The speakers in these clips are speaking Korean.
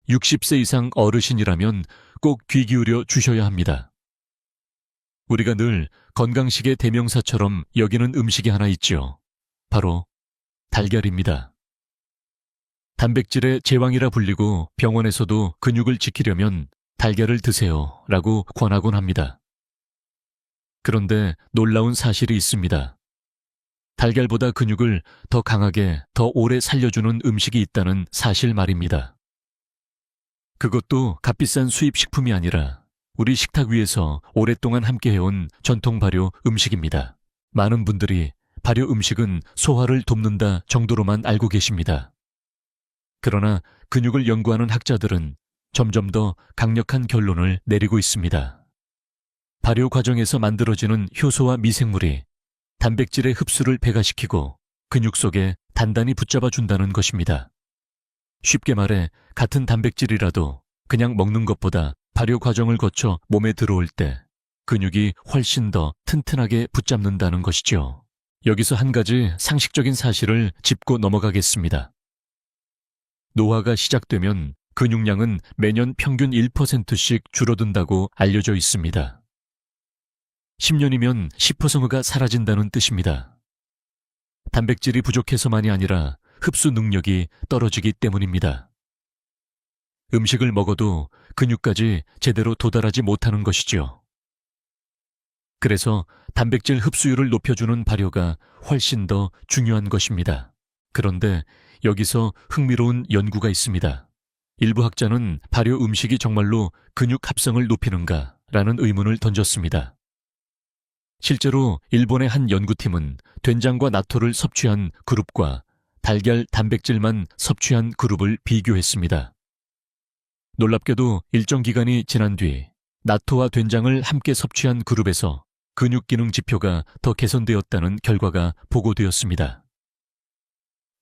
60세 이상 어르신이라면 꼭 귀 기울여 주셔야 합니다. 우리가 늘 건강식의 대명사처럼 여기는 음식이 하나 있죠. 바로 달걀입니다. 단백질의 제왕이라 불리고 병원에서도 근육을 지키려면 달걀을 드세요 라고 권하곤 합니다. 그런데 놀라운 사실이 있습니다. 달걀보다 근육을 더 강하게, 더 오래 살려주는 음식이 있다는 사실 말입니다. 그것도 값비싼 수입 식품이 아니라 우리 식탁 위에서 오랫동안 함께해온 전통 발효 음식입니다. 많은 분들이 발효 음식은 소화를 돕는다 정도로만 알고 계십니다. 그러나 근육을 연구하는 학자들은 점점 더 강력한 결론을 내리고 있습니다. 발효 과정에서 만들어지는 효소와 미생물이 단백질의 흡수를 배가시키고 근육 속에 단단히 붙잡아 준다는 것입니다. 쉽게 말해 같은 단백질이라도 그냥 먹는 것보다 발효 과정을 거쳐 몸에 들어올 때 근육이 훨씬 더 튼튼하게 붙잡는다는 것이죠. 여기서 한 가지 상식적인 사실을 짚고 넘어가겠습니다. 노화가 시작되면 근육량은 매년 평균 1%씩 줄어든다고 알려져 있습니다. 10년이면 10%가 사라진다는 뜻입니다. 단백질이 부족해서만이 아니라 흡수 능력이 떨어지기 때문입니다. 음식을 먹어도 근육까지 제대로 도달하지 못하는 것이죠. 그래서 단백질 흡수율을 높여주는 발효가 훨씬 더 중요한 것입니다. 그런데 여기서 흥미로운 연구가 있습니다. 일부 학자는 발효 음식이 정말로 근육 합성을 높이는가 라는 의문을 던졌습니다. 실제로 일본의 한 연구팀은 된장과 나토를 섭취한 그룹과 달걀 단백질만 섭취한 그룹을 비교했습니다. 놀랍게도 일정 기간이 지난 뒤 나토와 된장을 함께 섭취한 그룹에서 근육 기능 지표가 더 개선되었다는 결과가 보고되었습니다.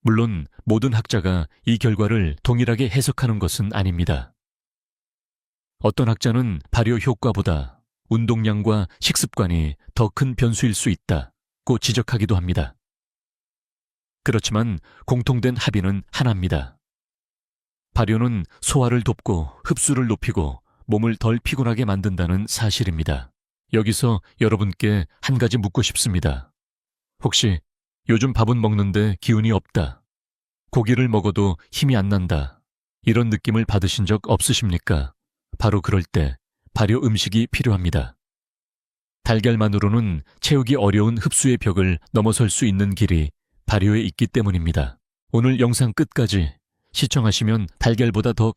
물론 모든 학자가 이 결과를 동일하게 해석하는 것은 아닙니다. 어떤 학자는 발효 효과보다 운동량과 식습관이 더 큰 변수일 수 있다고 지적하기도 합니다. 그렇지만 공통된 합의는 하나입니다. 발효는 소화를 돕고 흡수를 높이고 몸을 덜 피곤하게 만든다는 사실입니다. 여기서 여러분께 한 가지 묻고 싶습니다. 혹시 요즘 밥은 먹는데 기운이 없다, 고기를 먹어도 힘이 안 난다, 이런 느낌을 받으신 적 없으십니까? 바로 그럴 때 발효 음식이 필요합니다. 달걀만으로는 채우기 어려운 흡수의 벽을 넘어설 수 있는 길이 발효에 있기 때문입니다. 오늘 영상 끝까지 시청하시면 달걀보다 더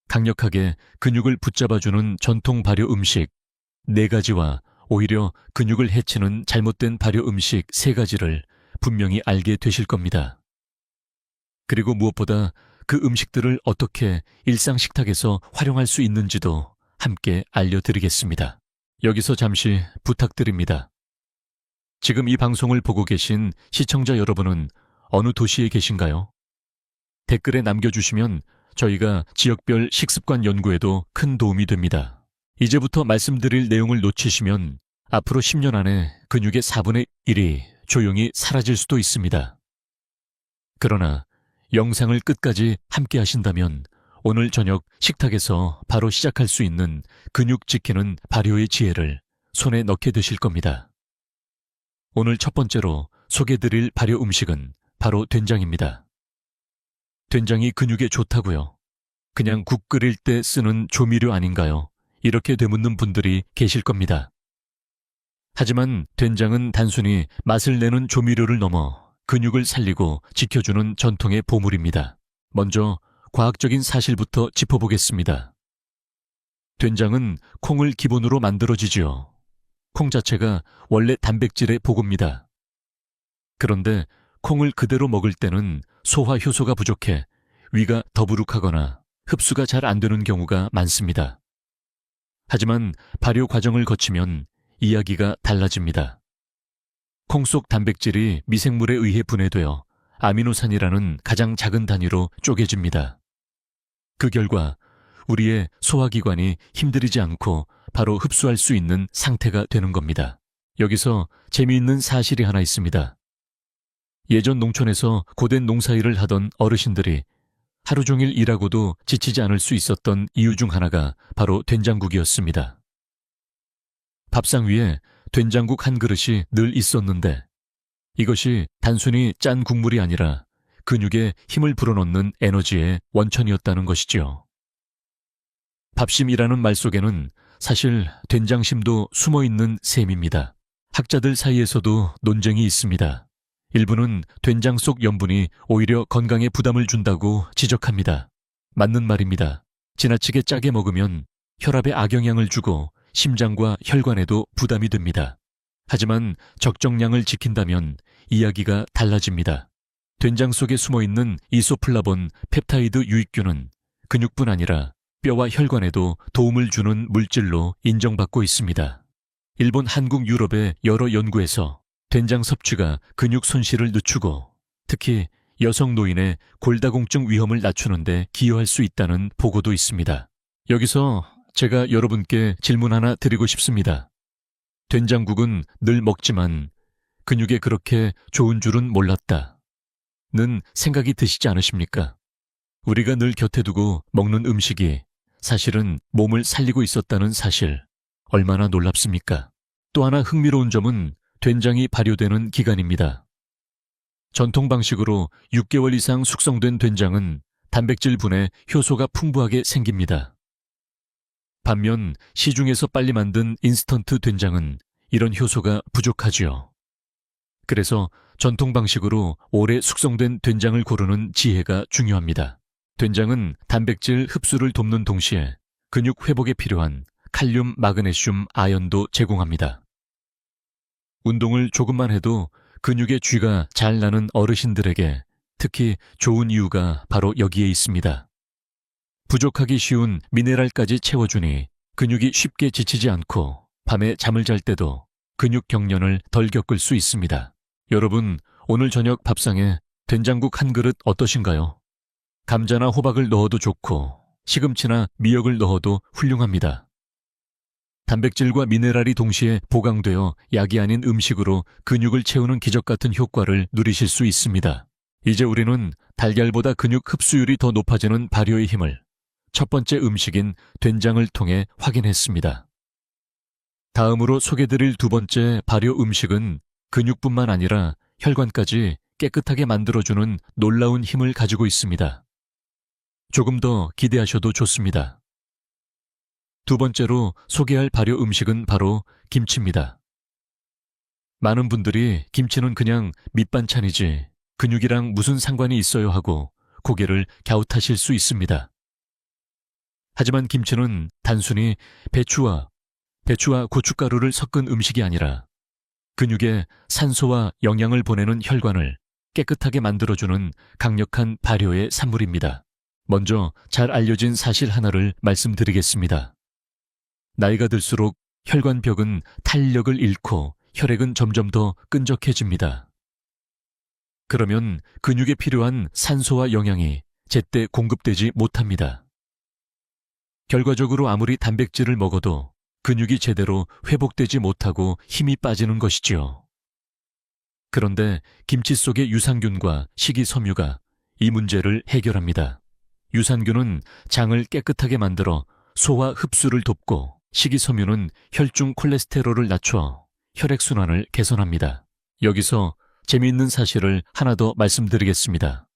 강력하게 근육을 붙잡아주는 전통 발효 음식 4가지와 오히려 근육을 해치는 잘못된 발효 음식 3가지를 분명히 알게 되실 겁니다. 그리고 무엇보다 그 음식들을 어떻게 일상 식탁에서 활용할 수 있는지도 함께 알려드리겠습니다. 여기서 잠시 부탁드립니다. 지금 이 방송을 보고 계신 시청자 여러분은 어느 도시에 계신가요? 댓글에 남겨주시면 저희가 지역별 식습관 연구에도 큰 도움이 됩니다. 이제부터 말씀드릴 내용을 놓치시면 앞으로 10년 안에 근육의 4분의 1이 조용히 사라질 수도 있습니다. 그러나 영상을 끝까지 함께 하신다면 오늘 저녁 식탁에서 바로 시작할 수 있는 근육 지키는 발효의 지혜를 손에 넣게 되실 겁니다. 오늘 첫 번째로 소개드릴 발효 음식은 바로 된장입니다. 된장이 근육에 좋다고요? 그냥 국 끓일 때 쓰는 조미료 아닌가요? 이렇게 되묻는 분들이 계실 겁니다. 하지만 된장은 단순히 맛을 내는 조미료를 넘어 근육을 살리고 지켜주는 전통의 보물입니다. 먼저 과학적인 사실부터 짚어보겠습니다. 된장은 콩을 기본으로 만들어지지요. 콩 자체가 원래 단백질의 보고입니다. 그런데 콩을 그대로 먹을 때는 소화 효소가 부족해 위가 더부룩하거나 흡수가 잘 안 되는 경우가 많습니다. 하지만 발효 과정을 거치면 이야기가 달라집니다. 콩 속 단백질이 미생물에 의해 분해되어 아미노산이라는 가장 작은 단위로 쪼개집니다. 그 결과 우리의 소화기관이 힘들이지 않고 바로 흡수할 수 있는 상태가 되는 겁니다. 여기서 재미있는 사실이 하나 있습니다. 예전 농촌에서 고된 농사일을 하던 어르신들이 하루 종일 일하고도 지치지 않을 수 있었던 이유 중 하나가 바로 된장국이었습니다. 밥상 위에 된장국 한 그릇이 늘 있었는데 이것이 단순히 짠 국물이 아니라 근육에 힘을 불어넣는 에너지의 원천이었다는 것이지요. 밥심이라는 말 속에는 사실 된장심도 숨어있는 셈입니다. 학자들 사이에서도 논쟁이 있습니다. 일부는 된장 속 염분이 오히려 건강에 부담을 준다고 지적합니다. 맞는 말입니다. 지나치게 짜게 먹으면 혈압에 악영향을 주고 심장과 혈관에도 부담이 됩니다. 하지만 적정량을 지킨다면 이야기가 달라집니다. 된장 속에 숨어있는 이소플라본 펩타이드 유익균은 근육뿐 아니라 뼈와 혈관에도 도움을 주는 물질로 인정받고 있습니다. 일본, 한국, 유럽의 여러 연구에서 된장 섭취가 근육 손실을 늦추고 특히 여성 노인의 골다공증 위험을 낮추는 데 기여할 수 있다는 보고도 있습니다. 여기서 제가 여러분께 질문 하나 드리고 싶습니다. 된장국은 늘 먹지만 근육에 그렇게 좋은 줄은 몰랐다. 는 생각이 드시지 않으십니까? 우리가 늘 곁에 두고 먹는 음식이 사실은 몸을 살리고 있었다는 사실, 얼마나 놀랍습니까? 또 하나 흥미로운 점은 된장이 발효되는 기간입니다. 전통 방식으로 6개월 이상 숙성된 된장은 단백질 분해 효소가 풍부하게 생깁니다. 반면 시중에서 빨리 만든 인스턴트 된장은 이런 효소가 부족하지요. 그래서 전통 방식으로 오래 숙성된 된장을 고르는 지혜가 중요합니다. 된장은 단백질 흡수를 돕는 동시에 근육 회복에 필요한 칼륨, 마그네슘, 아연도 제공합니다. 운동을 조금만 해도 근육의 쥐가 잘 나는 어르신들에게 특히 좋은 이유가 바로 여기에 있습니다. 부족하기 쉬운 미네랄까지 채워주니 근육이 쉽게 지치지 않고 밤에 잠을 잘 때도 근육 경련을 덜 겪을 수 있습니다. 여러분, 오늘 저녁 밥상에 된장국 한 그릇 어떠신가요? 감자나 호박을 넣어도 좋고 시금치나 미역을 넣어도 훌륭합니다. 단백질과 미네랄이 동시에 보강되어 약이 아닌 음식으로 근육을 채우는 기적 같은 효과를 누리실 수 있습니다. 이제 우리는 달걀보다 근육 흡수율이 더 높아지는 발효의 힘을 첫 번째 음식인 된장을 통해 확인했습니다. 다음으로 소개드릴 두 번째 발효 음식은 근육뿐만 아니라 혈관까지 깨끗하게 만들어주는 놀라운 힘을 가지고 있습니다. 조금 더 기대하셔도 좋습니다. 두 번째로 소개할 발효 음식은 바로 김치입니다. 많은 분들이 김치는 그냥 밑반찬이지 근육이랑 무슨 상관이 있어요 하고 고개를 갸웃하실 수 있습니다. 하지만 김치는 단순히 배추와 고춧가루를 섞은 음식이 아니라 근육에 산소와 영양을 보내는 혈관을 깨끗하게 만들어주는 강력한 발효의 산물입니다. 먼저 잘 알려진 사실 하나를 말씀드리겠습니다. 나이가 들수록 혈관벽은 탄력을 잃고 혈액은 점점 더 끈적해집니다. 그러면 근육에 필요한 산소와 영양이 제때 공급되지 못합니다. 결과적으로 아무리 단백질을 먹어도 근육이 제대로 회복되지 못하고 힘이 빠지는 것이지요. 그런데 김치 속의 유산균과 식이섬유가 이 문제를 해결합니다. 유산균은 장을 깨끗하게 만들어 소화 흡수를 돕고 식이섬유는 혈중 콜레스테롤을 낮춰 혈액순환을 개선합니다. 여기서 재미있는 사실을 하나 더 말씀드리겠습니다.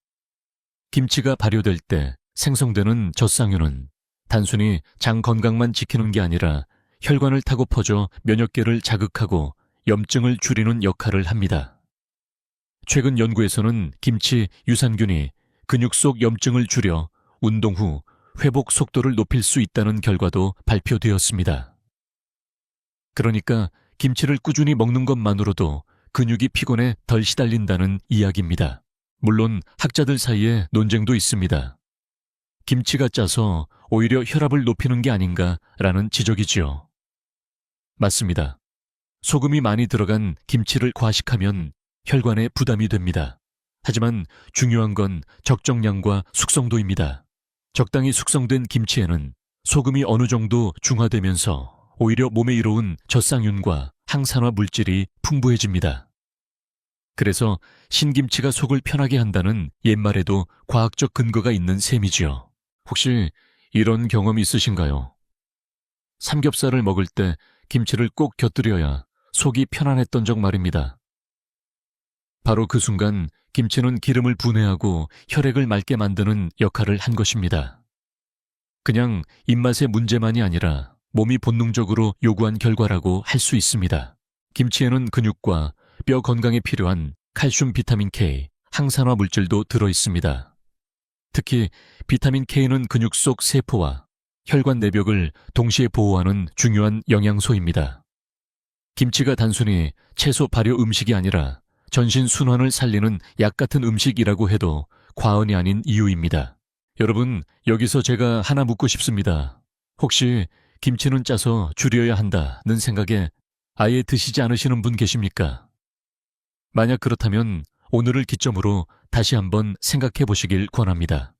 김치가 발효될 때 생성되는 젖상유는 단순히 장 건강만 지키는 게 아니라 혈관을 타고 퍼져 면역계를 자극하고 염증을 줄이는 역할을 합니다. 최근 연구에서는 김치 유산균이 근육 속 염증을 줄여 운동 후 회복 속도를 높일 수 있다는 결과도 발표되었습니다. 그러니까 김치를 꾸준히 먹는 것만으로도 근육이 피곤에 덜 시달린다는 이야기입니다. 물론 학자들 사이에 논쟁도 있습니다. 김치가 짜서 오히려 혈압을 높이는 게 아닌가라는 지적이지요. 맞습니다. 소금이 많이 들어간 김치를 과식하면 혈관에 부담이 됩니다. 하지만 중요한 건 적정량과 숙성도입니다. 적당히 숙성된 김치에는 소금이 어느 정도 중화되면서 오히려 몸에 이로운 젖상윤과 항산화 물질이 풍부해집니다. 그래서 신김치가 속을 편하게 한다는 옛말에도 과학적 근거가 있는 셈이지요. 혹시 이런 경험 있으신가요? 삼겹살을 먹을 때 김치를 꼭 곁들여야 속이 편안했던 적 말입니다. 바로 그 순간 김치는 기름을 분해하고 혈액을 맑게 만드는 역할을 한 것입니다. 그냥 입맛의 문제만이 아니라 몸이 본능적으로 요구한 결과라고 할 수 있습니다. 김치에는 근육과 뼈 건강에 필요한 칼슘, 비타민 K, 항산화 물질도 들어 있습니다. 특히 비타민 K는 근육 속 세포와 혈관 내벽을 동시에 보호하는 중요한 영양소입니다. 김치가 단순히 채소 발효 음식이 아니라 전신 순환을 살리는 약 같은 음식이라고 해도 과언이 아닌 이유입니다. 여러분, 여기서 제가 하나 묻고 싶습니다. 혹시 김치는 짜서 줄여야 한다는 생각에 아예 드시지 않으시는 분 계십니까? 만약 그렇다면 오늘을 기점으로 다시 한번 생각해 보시길 권합니다.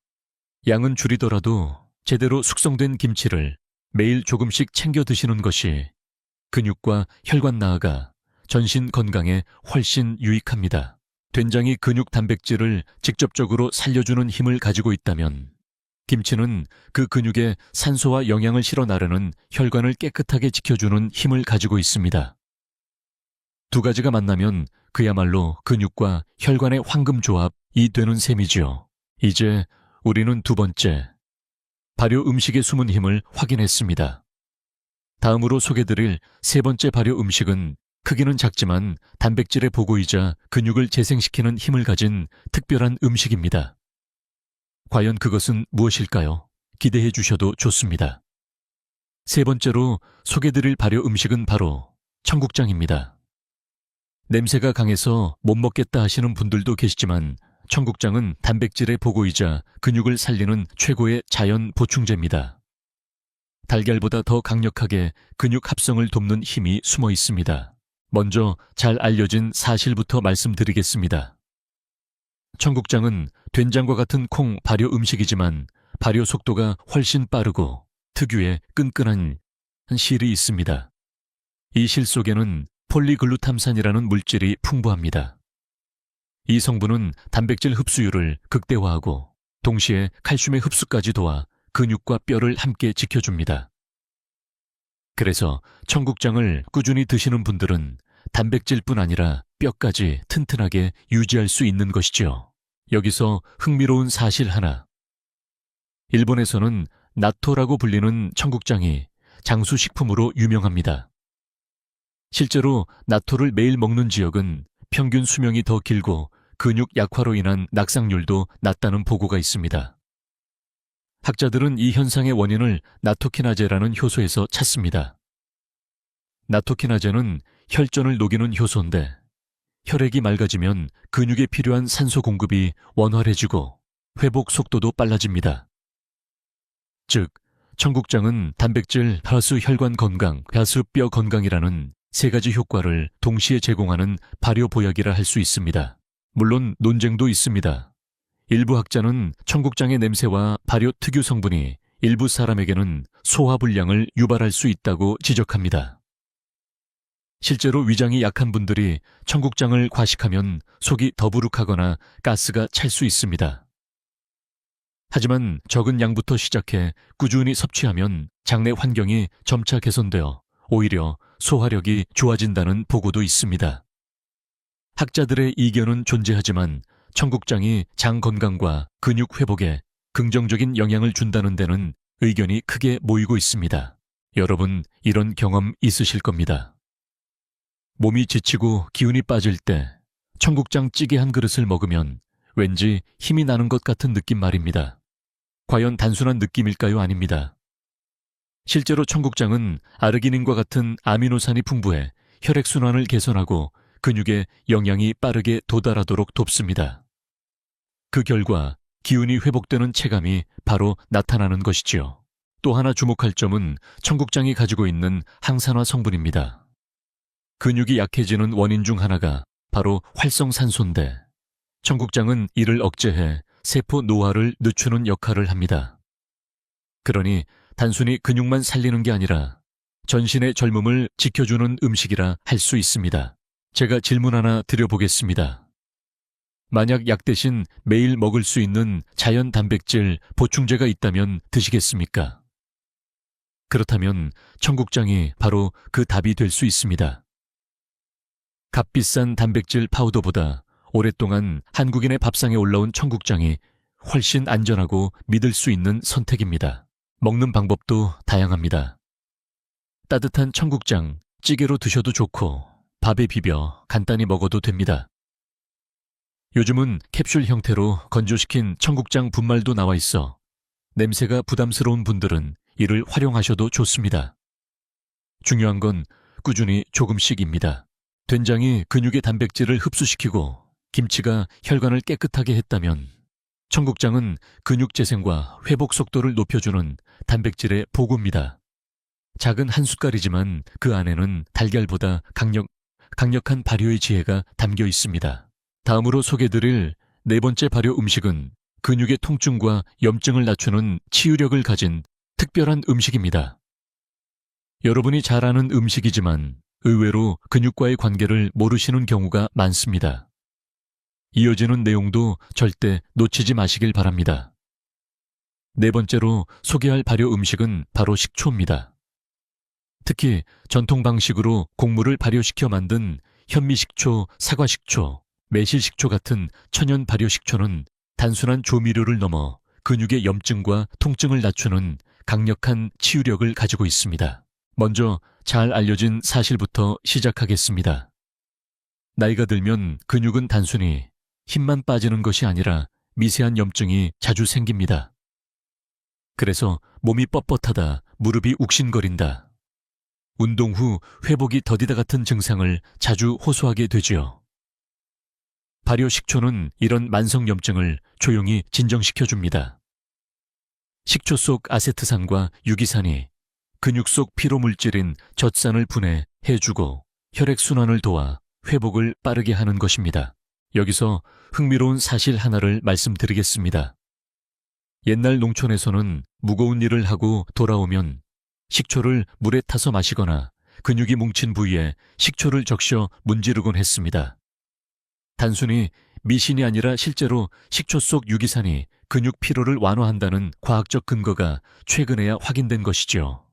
양은 줄이더라도 제대로 숙성된 김치를 매일 조금씩 챙겨 드시는 것이 근육과 혈관 나아가 전신 건강에 훨씬 유익합니다. 된장이 근육 단백질을 직접적으로 살려주는 힘을 가지고 있다면 김치는 그 근육에 산소와 영양을 실어 나르는 혈관을 깨끗하게 지켜주는 힘을 가지고 있습니다. 두 가지가 만나면 그야말로 근육과 혈관의 황금 조합이 되는 셈이지요. 이제 우리는 두 번째, 발효 음식의 숨은 힘을 확인했습니다. 다음으로 소개드릴 세 번째 발효 음식은 크기는 작지만 단백질의 보고이자 근육을 재생시키는 힘을 가진 특별한 음식입니다. 과연 그것은 무엇일까요? 기대해 주셔도 좋습니다. 세 번째로 소개드릴 발효 음식은 바로 청국장입니다. 냄새가 강해서 못 먹겠다 하시는 분들도 계시지만 청국장은 단백질의 보고이자 근육을 살리는 최고의 자연 보충제입니다. 달걀보다 더 강력하게 근육 합성을 돕는 힘이 숨어 있습니다. 먼저 잘 알려진 사실부터 말씀드리겠습니다. 청국장은 된장과 같은 콩 발효 음식이지만 발효 속도가 훨씬 빠르고 특유의 끈끈한 실이 있습니다. 이 실 속에는 폴리글루탐산이라는 물질이 풍부합니다. 이 성분은 단백질 흡수율을 극대화하고 동시에 칼슘의 흡수까지 도와 근육과 뼈를 함께 지켜줍니다. 그래서 청국장을 꾸준히 드시는 분들은 단백질뿐 아니라 뼈까지 튼튼하게 유지할 수 있는 것이죠. 여기서 흥미로운 사실 하나. 일본에서는 나토라고 불리는 청국장이 장수식품으로 유명합니다. 실제로 나토를 매일 먹는 지역은 평균 수명이 더 길고 근육 약화로 인한 낙상률도 낮다는 보고가 있습니다. 학자들은 이 현상의 원인을 나토키나제라는 효소에서 찾습니다. 나토키나제는 혈전을 녹이는 효소인데 혈액이 맑아지면 근육에 필요한 산소 공급이 원활해지고 회복 속도도 빨라집니다. 즉, 청국장은 단백질 플러스 혈관 건강 플러스 뼈 건강이라는 세 가지 효과를 동시에 제공하는 발효 보약이라 할 수 있습니다. 물론 논쟁도 있습니다. 일부 학자는 청국장의 냄새와 발효 특유 성분이 일부 사람에게는 소화불량을 유발할 수 있다고 지적합니다. 실제로 위장이 약한 분들이 청국장을 과식하면 속이 더부룩하거나 가스가 찰 수 있습니다. 하지만 적은 양부터 시작해 꾸준히 섭취하면 장내 환경이 점차 개선되어 오히려 소화력이 좋아진다는 보고도 있습니다. 학자들의 이견은 존재하지만 청국장이 장 건강과 근육 회복에 긍정적인 영향을 준다는 데는 의견이 크게 모이고 있습니다. 여러분, 이런 경험 있으실 겁니다. 몸이 지치고 기운이 빠질 때 청국장 찌개 한 그릇을 먹으면 왠지 힘이 나는 것 같은 느낌 말입니다. 과연 단순한 느낌일까요? 아닙니다. 실제로 청국장은 아르기닌과 같은 아미노산이 풍부해 혈액순환을 개선하고 근육에 영양이 빠르게 도달하도록 돕습니다. 그 결과 기운이 회복되는 체감이 바로 나타나는 것이지요. 또 하나 주목할 점은 청국장이 가지고 있는 항산화 성분입니다. 근육이 약해지는 원인 중 하나가 바로 활성산소인데 청국장은 이를 억제해 세포 노화를 늦추는 역할을 합니다. 그러니 단순히 근육만 살리는 게 아니라 전신의 젊음을 지켜주는 음식이라 할 수 있습니다. 제가 질문 하나 드려보겠습니다. 만약 약 대신 매일 먹을 수 있는 자연 단백질 보충제가 있다면 드시겠습니까? 그렇다면 청국장이 바로 그 답이 될 수 있습니다. 값비싼 단백질 파우더보다 오랫동안 한국인의 밥상에 올라온 청국장이 훨씬 안전하고 믿을 수 있는 선택입니다. 먹는 방법도 다양합니다. 따뜻한 청국장, 찌개로 드셔도 좋고 밥에 비벼 간단히 먹어도 됩니다. 요즘은 캡슐 형태로 건조시킨 청국장 분말도 나와 있어 냄새가 부담스러운 분들은 이를 활용하셔도 좋습니다. 중요한 건 꾸준히 조금씩입니다. 된장이 근육의 단백질을 흡수시키고 김치가 혈관을 깨끗하게 했다면 청국장은 근육 재생과 회복 속도를 높여주는 단백질의 보고입니다. 작은 한 숟갈이지만 그 안에는 달걀보다 강력한 발효의 지혜가 담겨 있습니다. 다음으로 소개드릴 네 번째 발효 음식은 근육의 통증과 염증을 낮추는 치유력을 가진 특별한 음식입니다. 여러분이 잘 아는 음식이지만 의외로 근육과의 관계를 모르시는 경우가 많습니다. 이어지는 내용도 절대 놓치지 마시길 바랍니다. 네 번째로 소개할 발효 음식은 바로 식초입니다. 특히 전통 방식으로 곡물을 발효시켜 만든 현미식초, 사과식초, 매실식초 같은 천연 발효식초는 단순한 조미료를 넘어 근육의 염증과 통증을 낮추는 강력한 치유력을 가지고 있습니다. 먼저 잘 알려진 사실부터 시작하겠습니다. 나이가 들면 근육은 단순히 힘만 빠지는 것이 아니라 미세한 염증이 자주 생깁니다. 그래서 몸이 뻣뻣하다, 무릎이 욱신거린다, 운동 후 회복이 더디다 같은 증상을 자주 호소하게 되지요. 발효 식초는 이런 만성 염증을 조용히 진정시켜줍니다. 식초 속 아세트산과 유기산이 근육 속 피로 물질인 젖산을 분해해주고 혈액순환을 도와 회복을 빠르게 하는 것입니다. 여기서 흥미로운 사실 하나를 말씀드리겠습니다. 옛날 농촌에서는 무거운 일을 하고 돌아오면 식초를 물에 타서 마시거나 근육이 뭉친 부위에 식초를 적셔 문지르곤 했습니다. 단순히 미신이 아니라 실제로 식초 속 유기산이 근육 피로를 완화한다는 과학적 근거가 최근에야 확인된 것이죠.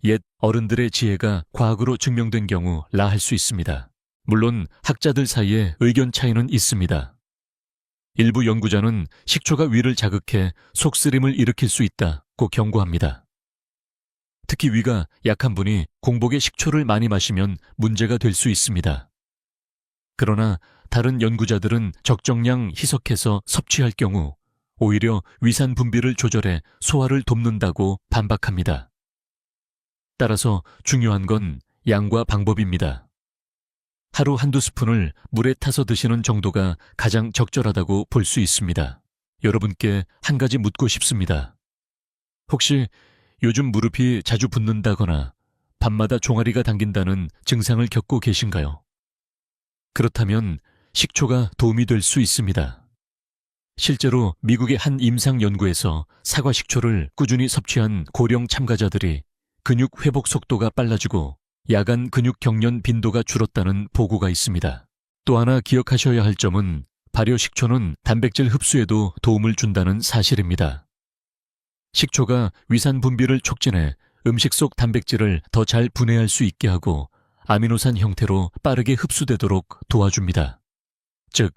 옛 어른들의 지혜가 과학으로 증명된 경우라 할 수 있습니다. 물론 학자들 사이에 의견 차이는 있습니다. 일부 연구자는 식초가 위를 자극해 속쓰림을 일으킬 수 있다고 경고합니다. 특히 위가 약한 분이 공복에 식초를 많이 마시면 문제가 될 수 있습니다. 그러나 다른 연구자들은 적정량 희석해서 섭취할 경우 오히려 위산 분비를 조절해 소화를 돕는다고 반박합니다. 따라서 중요한 건 양과 방법입니다. 하루 한두 스푼을 물에 타서 드시는 정도가 가장 적절하다고 볼 수 있습니다. 여러분께 한 가지 묻고 싶습니다. 혹시 요즘 무릎이 자주 붓는다거나 밤마다 종아리가 당긴다는 증상을 겪고 계신가요? 그렇다면 식초가 도움이 될 수 있습니다. 실제로 미국의 한 임상 연구에서 사과 식초를 꾸준히 섭취한 고령 참가자들이 근육 회복 속도가 빨라지고 야간 근육 경련 빈도가 줄었다는 보고가 있습니다. 또 하나 기억하셔야 할 점은 발효 식초는 단백질 흡수에도 도움을 준다는 사실입니다. 식초가 위산 분비를 촉진해 음식 속 단백질을 더 잘 분해할 수 있게 하고 아미노산 형태로 빠르게 흡수되도록 도와줍니다. 즉,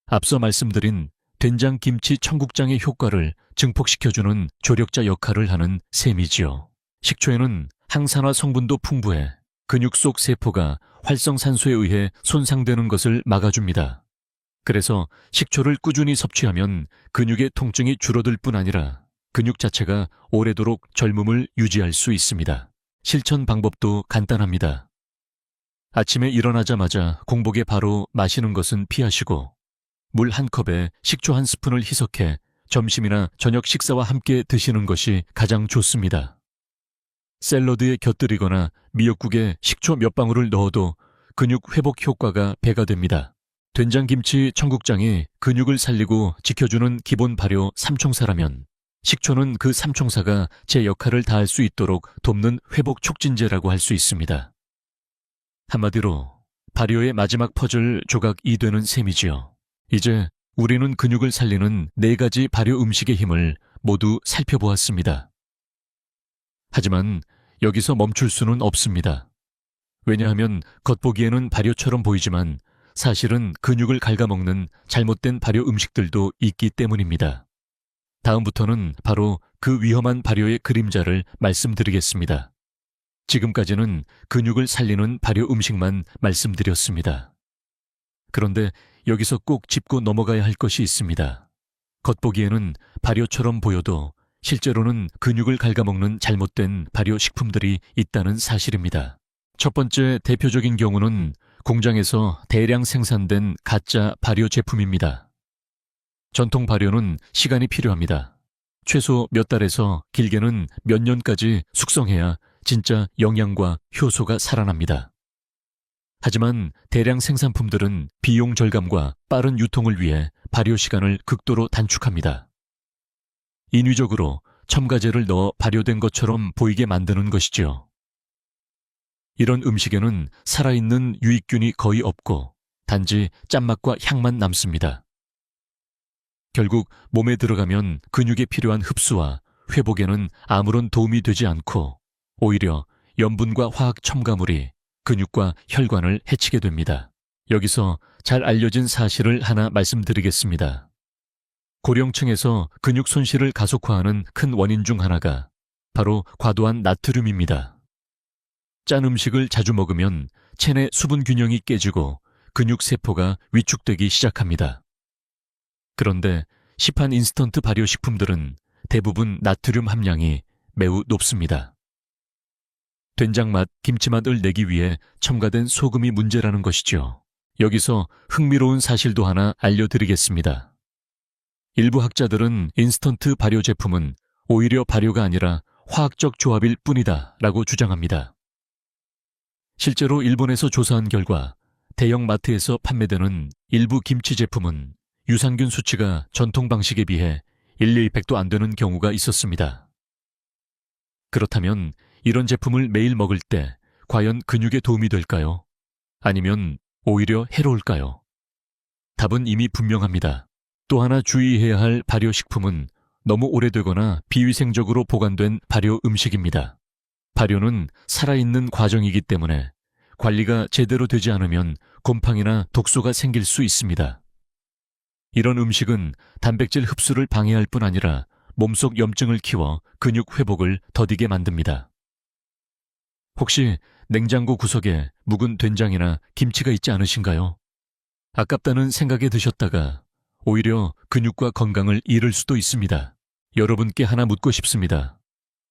앞서 말씀드린 된장, 김치, 청국장의 효과를 증폭시켜주는 조력자 역할을 하는 셈이지요. 식초에는 항산화 성분도 풍부해 근육 속 세포가 활성산소에 의해 손상되는 것을 막아줍니다. 그래서 식초를 꾸준히 섭취하면 근육의 통증이 줄어들 뿐 아니라 근육 자체가 오래도록 젊음을 유지할 수 있습니다. 실천 방법도 간단합니다. 아침에 일어나자마자 공복에 바로 마시는 것은 피하시고 물 한 컵에 식초 한 스푼을 희석해 점심이나 저녁 식사와 함께 드시는 것이 가장 좋습니다. 샐러드에 곁들이거나 미역국에 식초 몇 방울을 넣어도 근육 회복 효과가 배가 됩니다. 된장김치, 청국장이 근육을 살리고 지켜주는 기본 발효 삼총사라면 식초는 그 삼총사가 제 역할을 다할 수 있도록 돕는 회복 촉진제라고 할 수 있습니다. 한마디로 발효의 마지막 퍼즐 조각이 되는 셈이지요. 이제 우리는 근육을 살리는 4가지 발효 음식의 힘을 모두 살펴보았습니다. 하지만 여기서 멈출 수는 없습니다. 왜냐하면 겉보기에는 발효처럼 보이지만 사실은 근육을 갉아먹는 잘못된 발효 음식들도 있기 때문입니다. 다음부터는 바로 그 위험한 발효의 그림자를 말씀드리겠습니다. 지금까지는 근육을 살리는 발효 음식만 말씀드렸습니다. 그런데 여기서 꼭 짚고 넘어가야 할 것이 있습니다. 겉보기에는 발효처럼 보여도 실제로는 근육을 갉아먹는 잘못된 발효 식품들이 있다는 사실입니다. 첫 번째 대표적인 경우는 공장에서 대량 생산된 가짜 발효 제품입니다. 전통 발효는 시간이 필요합니다. 최소 몇 달에서 길게는 몇 년까지 숙성해야 진짜 영양과 효소가 살아납니다. 하지만 대량 생산품들은 비용 절감과 빠른 유통을 위해 발효 시간을 극도로 단축합니다. 인위적으로 첨가제를 넣어 발효된 것처럼 보이게 만드는 것이죠. 이런 음식에는 살아있는 유익균이 거의 없고 단지 짠맛과 향만 남습니다. 결국 몸에 들어가면 근육에 필요한 흡수와 회복에는 아무런 도움이 되지 않고 오히려 염분과 화학 첨가물이 근육과 혈관을 해치게 됩니다. 여기서 잘 알려진 사실을 하나 말씀드리겠습니다. 고령층에서 근육 손실을 가속화하는 큰 원인 중 하나가 바로 과도한 나트륨입니다. 짠 음식을 자주 먹으면 체내 수분 균형이 깨지고 근육 세포가 위축되기 시작합니다. 그런데 시판 인스턴트 발효식품들은 대부분 나트륨 함량이 매우 높습니다. 된장맛, 김치맛을 내기 위해 첨가된 소금이 문제라는 것이죠. 여기서 흥미로운 사실도 하나 알려드리겠습니다. 일부 학자들은 인스턴트 발효 제품은 오히려 발효가 아니라 화학적 조합일 뿐이다 라고 주장합니다. 실제로 일본에서 조사한 결과 대형 마트에서 판매되는 일부 김치 제품은 유산균 수치가 전통 방식에 비해 1~100도 안 되는 경우가 있었습니다. 그렇다면 이런 제품을 매일 먹을 때 과연 근육에 도움이 될까요? 아니면 오히려 해로울까요? 답은 이미 분명합니다. 또 하나 주의해야 할 발효식품은 너무 오래되거나 비위생적으로 보관된 발효 음식입니다. 발효는 살아있는 과정이기 때문에 관리가 제대로 되지 않으면 곰팡이나 독소가 생길 수 있습니다. 이런 음식은 단백질 흡수를 방해할 뿐 아니라 몸속 염증을 키워 근육 회복을 더디게 만듭니다. 혹시 냉장고 구석에 묵은 된장이나 김치가 있지 않으신가요? 아깝다는 생각에 드셨다가 오히려 근육과 건강을 잃을 수도 있습니다. 여러분께 하나 묻고 싶습니다.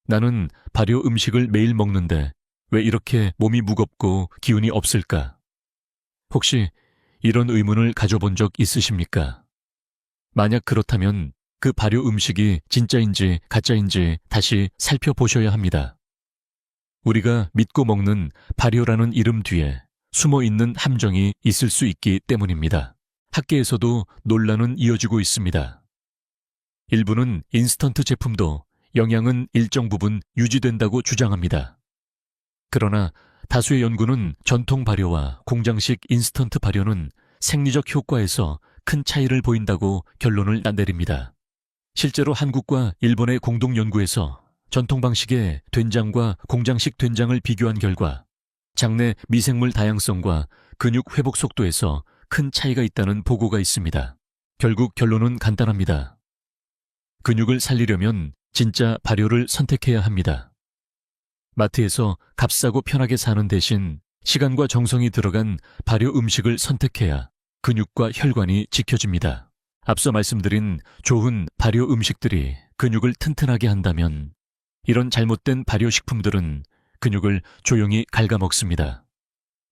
나는 발효 음식을 매일 먹는데 왜 이렇게 몸이 무겁고 기운이 없을까? 혹시 이런 의문을 가져본 적 있으십니까? 만약 그렇다면 그 발효 음식이 진짜인지 가짜인지 다시 살펴보셔야 합니다. 우리가 믿고 먹는 발효라는 이름 뒤에 숨어있는 함정이 있을 수 있기 때문입니다. 학계에서도 논란은 이어지고 있습니다. 일부는 인스턴트 제품도 영양은 일정 부분 유지된다고 주장합니다. 그러나 다수의 연구는 전통 발효와 공장식 인스턴트 발효는 생리적 효과에서 큰 차이를 보인다고 결론을 내립니다. 실제로 한국과 일본의 공동 연구에서 전통 방식의 된장과 공장식 된장을 비교한 결과 장내 미생물 다양성과 근육 회복 속도에서 큰 차이가 있다는 보고가 있습니다. 결국 결론은 간단합니다. 근육을 살리려면 진짜 발효를 선택해야 합니다. 마트에서 값싸고 편하게 사는 대신 시간과 정성이 들어간 발효 음식을 선택해야 근육과 혈관이 지켜집니다. 앞서 말씀드린 좋은 발효 음식들이 근육을 튼튼하게 한다면 이런 잘못된 발효식품들은 근육을 조용히 갉아먹습니다.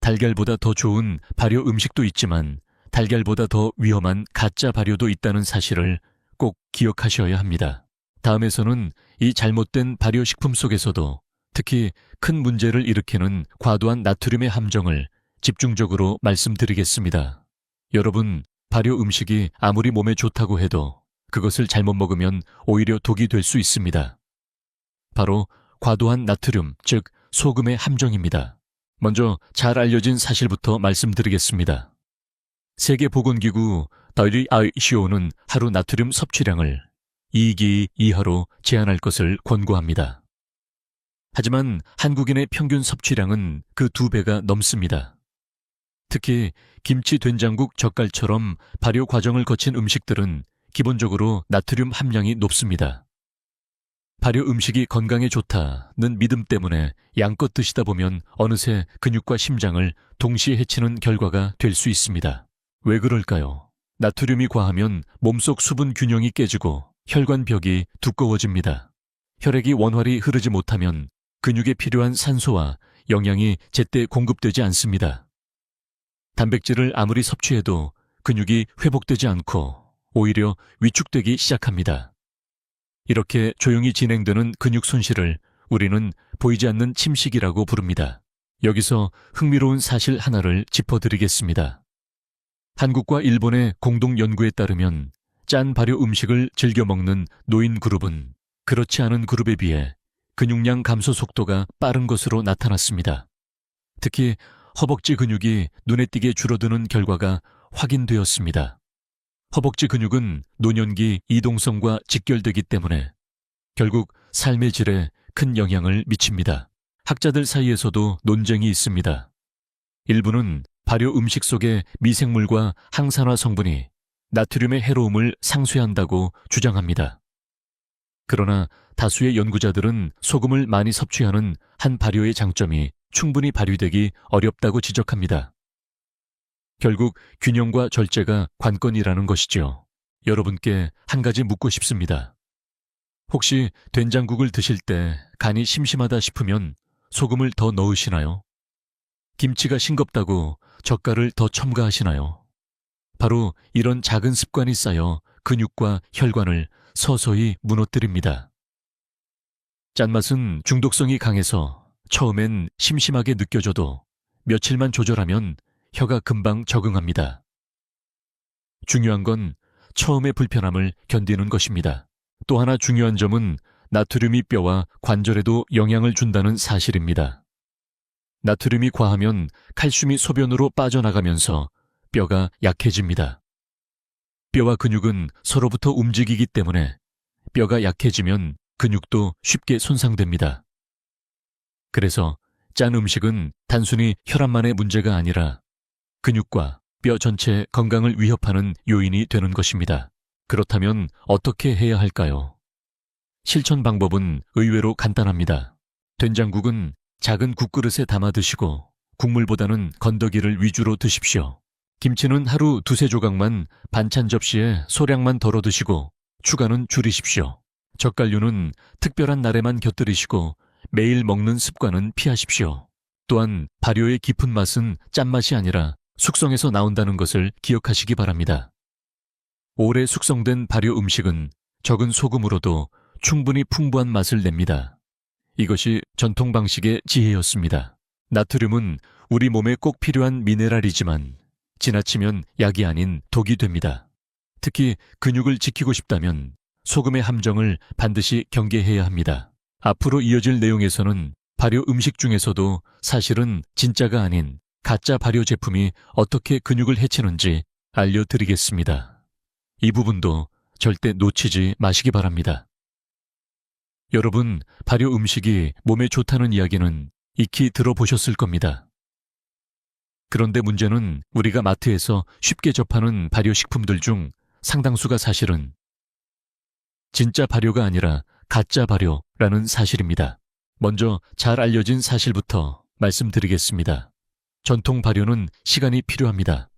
달걀보다 더 좋은 발효 음식도 있지만 달걀보다 더 위험한 가짜 발효도 있다는 사실을 꼭 기억하셔야 합니다. 다음에서는 이 잘못된 발효식품 속에서도 특히 큰 문제를 일으키는 과도한 나트륨의 함정을 집중적으로 말씀드리겠습니다. 여러분, 발효 음식이 아무리 몸에 좋다고 해도 그것을 잘못 먹으면 오히려 독이 될 수 있습니다. 바로 과도한 나트륨, 즉 소금의 함정입니다. 먼저 잘 알려진 사실부터 말씀드리겠습니다. 세계보건기구 WHO는 하루 나트륨 섭취량을 2기 이하로 제한할 것을 권고합니다. 하지만 한국인의 평균 섭취량은 그 2배가 넘습니다. 특히 김치, 된장국, 젓갈처럼 발효 과정을 거친 음식들은 기본적으로 나트륨 함량이 높습니다. 발효 음식이 건강에 좋다는 믿음 때문에 양껏 드시다 보면 어느새 근육과 심장을 동시에 해치는 결과가 될 수 있습니다. 왜 그럴까요? 나트륨이 과하면 몸속 수분 균형이 깨지고 혈관벽이 두꺼워집니다. 혈액이 원활히 흐르지 못하면 근육에 필요한 산소와 영양이 제때 공급되지 않습니다. 단백질을 아무리 섭취해도 근육이 회복되지 않고 오히려 위축되기 시작합니다. 이렇게 조용히 진행되는 근육 손실을 우리는 보이지 않는 침식이라고 부릅니다. 여기서 흥미로운 사실 하나를 짚어드리겠습니다. 한국과 일본의 공동 연구에 따르면 짠 발효 음식을 즐겨 먹는 노인 그룹은 그렇지 않은 그룹에 비해 근육량 감소 속도가 빠른 것으로 나타났습니다. 특히 허벅지 근육이 눈에 띄게 줄어드는 결과가 확인되었습니다. 허벅지 근육은 노년기 이동성과 직결되기 때문에 결국 삶의 질에 큰 영향을 미칩니다. 학자들 사이에서도 논쟁이 있습니다. 일부는 발효 음식 속의 미생물과 항산화 성분이 나트륨의 해로움을 상쇄한다고 주장합니다. 그러나 다수의 연구자들은 소금을 많이 섭취하는 한 발효의 장점이 충분히 발휘되기 어렵다고 지적합니다. 결국 균형과 절제가 관건이라는 것이죠. 여러분께 한 가지 묻고 싶습니다. 혹시 된장국을 드실 때 간이 심심하다 싶으면 소금을 더 넣으시나요? 김치가 싱겁다고 젓갈을 더 첨가하시나요? 바로 이런 작은 습관이 쌓여 근육과 혈관을 서서히 무너뜨립니다. 짠맛은 중독성이 강해서 처음엔 심심하게 느껴져도 며칠만 조절하면 혀가 금방 적응합니다. 중요한 건 처음의 불편함을 견디는 것입니다. 또 하나 중요한 점은 나트륨이 뼈와 관절에도 영향을 준다는 사실입니다. 나트륨이 과하면 칼슘이 소변으로 빠져나가면서 뼈가 약해집니다. 뼈와 근육은 서로부터 움직이기 때문에 뼈가 약해지면 근육도 쉽게 손상됩니다. 그래서 짠 음식은 단순히 혈압만의 문제가 아니라 근육과 뼈 전체 건강을 위협하는 요인이 되는 것입니다. 그렇다면 어떻게 해야 할까요? 실천 방법은 의외로 간단합니다. 된장국은 작은 국그릇에 담아 드시고 국물보다는 건더기를 위주로 드십시오. 김치는 하루 2-3조각만 반찬 접시에 소량만 덜어 드시고 추가는 줄이십시오. 젓갈류는 특별한 날에만 곁들이시고 매일 먹는 습관은 피하십시오. 또한 발효의 깊은 맛은 짠맛이 아니라 숙성에서 나온다는 것을 기억하시기 바랍니다. 오래 숙성된 발효 음식은 적은 소금으로도 충분히 풍부한 맛을 냅니다. 이것이 전통 방식의 지혜였습니다. 나트륨은 우리 몸에 꼭 필요한 미네랄이지만 지나치면 약이 아닌 독이 됩니다. 특히 근육을 지키고 싶다면 소금의 함정을 반드시 경계해야 합니다. 앞으로 이어질 내용에서는 발효 음식 중에서도 사실은 진짜가 아닌 가짜 발효 제품이 어떻게 근육을 해치는지 알려드리겠습니다. 이 부분도 절대 놓치지 마시기 바랍니다. 여러분, 발효 음식이 몸에 좋다는 이야기는 익히 들어보셨을 겁니다. 그런데 문제는 우리가 마트에서 쉽게 접하는 발효식품들 중 상당수가 사실은 진짜 발효가 아니라 가짜 발효라는 사실입니다. 먼저 잘 알려진 사실부터 말씀드리겠습니다. 전통 발효는 시간이 필요합니다.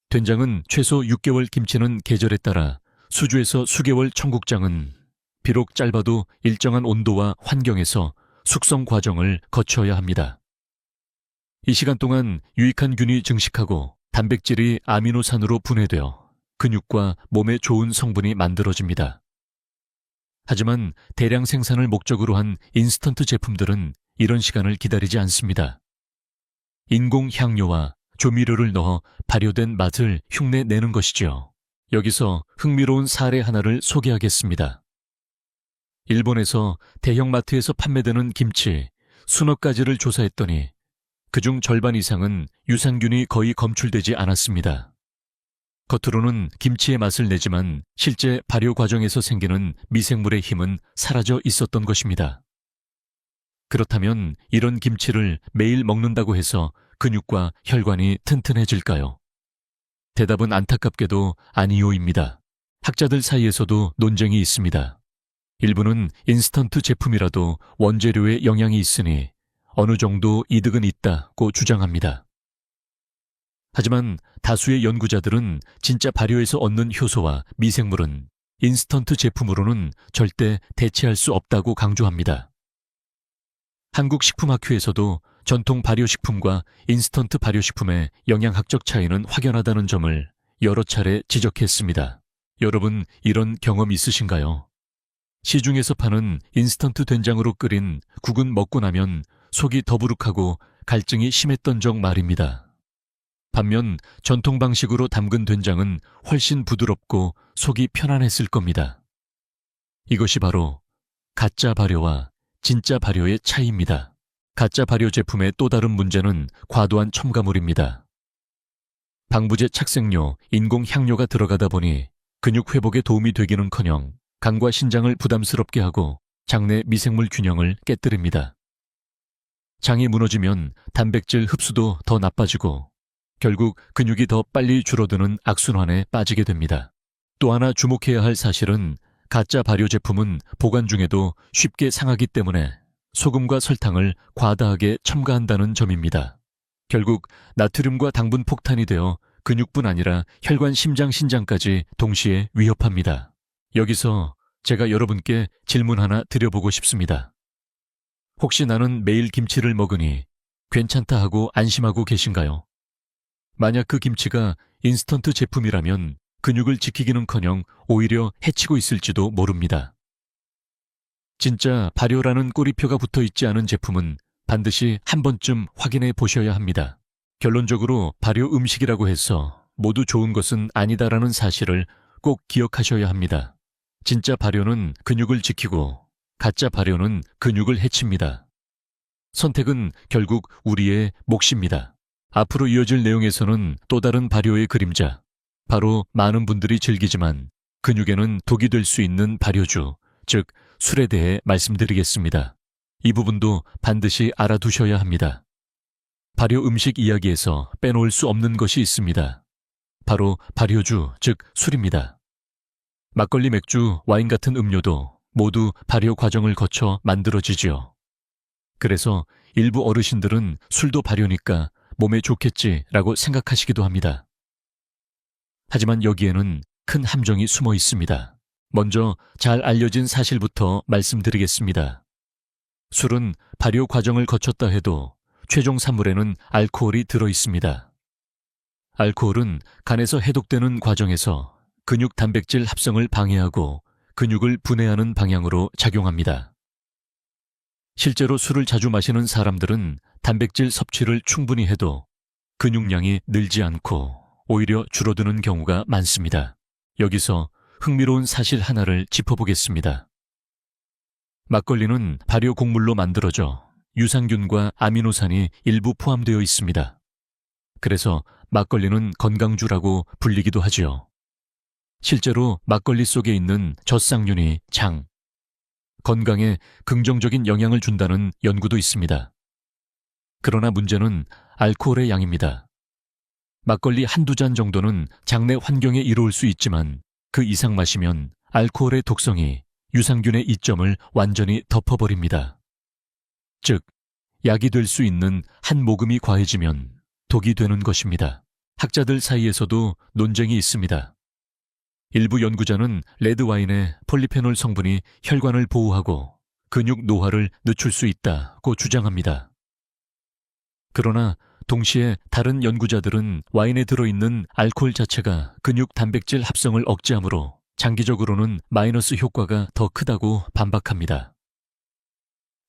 된장은 최소 6개월, 김치는 계절에 따라 수주에서 수개월, 청국장은 비록 짧아도 일정한 온도와 환경에서 숙성 과정을 거쳐야 합니다. 이 시간 동안 유익한 균이 증식하고 단백질이 아미노산으로 분해되어 근육과 몸에 좋은 성분이 만들어집니다. 하지만 대량 생산을 목적으로 한 인스턴트 제품들은 이런 시간을 기다리지 않습니다. 인공 향료와 조미료를 넣어 발효된 맛을 흉내내는 것이죠. 여기서 흥미로운 사례 하나를 소개하겠습니다. 일본에서 대형마트에서 판매되는 김치 수억 가지를 조사했더니 그중 절반 이상은 유산균이 거의 검출되지 않았습니다. 겉으로는 김치의 맛을 내지만 실제 발효 과정에서 생기는 미생물의 힘은 사라져 있었던 것입니다. 그렇다면 이런 김치를 매일 먹는다고 해서 근육과 혈관이 튼튼해질까요? 대답은 안타깝게도 아니요입니다. 학자들 사이에서도 논쟁이 있습니다. 일부는 인스턴트 제품이라도 원재료에 영향이 있으니 어느 정도 이득은 있다고 주장합니다. 하지만 다수의 연구자들은 진짜 발효에서 얻는 효소와 미생물은 인스턴트 제품으로는 절대 대체할 수 없다고 강조합니다. 한국식품학회에서도 전통 발효식품과 인스턴트 발효식품의 영양학적 차이는 확연하다는 점을 여러 차례 지적했습니다. 여러분, 이런 경험 있으신가요? 시중에서 파는 인스턴트 된장으로 끓인 국은 먹고 나면 속이 더부룩하고 갈증이 심했던 적 말입니다. 반면 전통 방식으로 담근 된장은 훨씬 부드럽고 속이 편안했을 겁니다. 이것이 바로 가짜 발효와 진짜 발효의 차이입니다. 가짜 발효 제품의 또 다른 문제는 과도한 첨가물입니다. 방부제 착색료, 인공 향료가 들어가다 보니 근육 회복에 도움이 되기는커녕 간과 신장을 부담스럽게 하고 장내 미생물 균형을 깨뜨립니다. 장이 무너지면 단백질 흡수도 더 나빠지고 결국 근육이 더 빨리 줄어드는 악순환에 빠지게 됩니다. 또 하나 주목해야 할 사실은 가짜 발효 제품은 보관 중에도 쉽게 상하기 때문에 소금과 설탕을 과다하게 첨가한다는 점입니다. 결국 나트륨과 당분 폭탄이 되어 근육뿐 아니라 혈관, 심장, 신장까지 동시에 위협합니다. 여기서 제가 여러분께 질문 하나 드려보고 싶습니다. 혹시 나는 매일 김치를 먹으니 괜찮다 하고 안심하고 계신가요? 만약 그 김치가 인스턴트 제품이라면 근육을 지키기는커녕 오히려 해치고 있을지도 모릅니다. 진짜 발효라는 꼬리표가 붙어 있지 않은 제품은 반드시 한 번쯤 확인해 보셔야 합니다. 결론적으로 발효 음식이라고 해서 모두 좋은 것은 아니다라는 사실을 꼭 기억하셔야 합니다. 진짜 발효는 근육을 지키고 가짜 발효는 근육을 해칩니다. 선택은 결국 우리의 몫입니다. 앞으로 이어질 내용에서는 또 다른 발효의 그림자, 바로 많은 분들이 즐기지만 근육에는 독이 될 수 있는 발효주, 즉 술에 대해 말씀드리겠습니다. 이 부분도 반드시 알아두셔야 합니다. 발효 음식 이야기에서 빼놓을 수 없는 것이 있습니다. 바로 발효주, 즉 술입니다. 막걸리, 맥주, 와인 같은 음료도 모두 발효 과정을 거쳐 만들어지지요. 그래서 일부 어르신들은 술도 발효니까 몸에 좋겠지라고 생각하시기도 합니다. 하지만 여기에는 큰 함정이 숨어 있습니다. 먼저 잘 알려진 사실부터 말씀드리겠습니다. 술은 발효 과정을 거쳤다 해도 최종 산물에는 알코올이 들어 있습니다. 알코올은 간에서 해독되는 과정에서 근육 단백질 합성을 방해하고 근육을 분해하는 방향으로 작용합니다. 실제로 술을 자주 마시는 사람들은 단백질 섭취를 충분히 해도 근육량이 늘지 않고 오히려 줄어드는 경우가 많습니다. 여기서 흥미로운 사실 하나를 짚어보겠습니다. 막걸리는 발효 곡물로 만들어져 유산균과 아미노산이 일부 포함되어 있습니다. 그래서 막걸리는 건강주라고 불리기도 하지요. 실제로 막걸리 속에 있는 젖상균이 장, 건강에 긍정적인 영향을 준다는 연구도 있습니다. 그러나 문제는 알코올의 양입니다. 막걸리 한두 잔 정도는 장내 환경에 이로울 수 있지만 그 이상 마시면 알코올의 독성이 유산균의 이점을 완전히 덮어버립니다. 즉, 약이 될 수 있는 한 모금이 과해지면 독이 되는 것입니다. 학자들 사이에서도 논쟁이 있습니다. 일부 연구자는 레드와인의 폴리페놀 성분이 혈관을 보호하고 근육 노화를 늦출 수 있다고 주장합니다. 그러나 동시에 다른 연구자들은 와인에 들어있는 알코올 자체가 근육 단백질 합성을 억제하므로 장기적으로는 마이너스 효과가 더 크다고 반박합니다.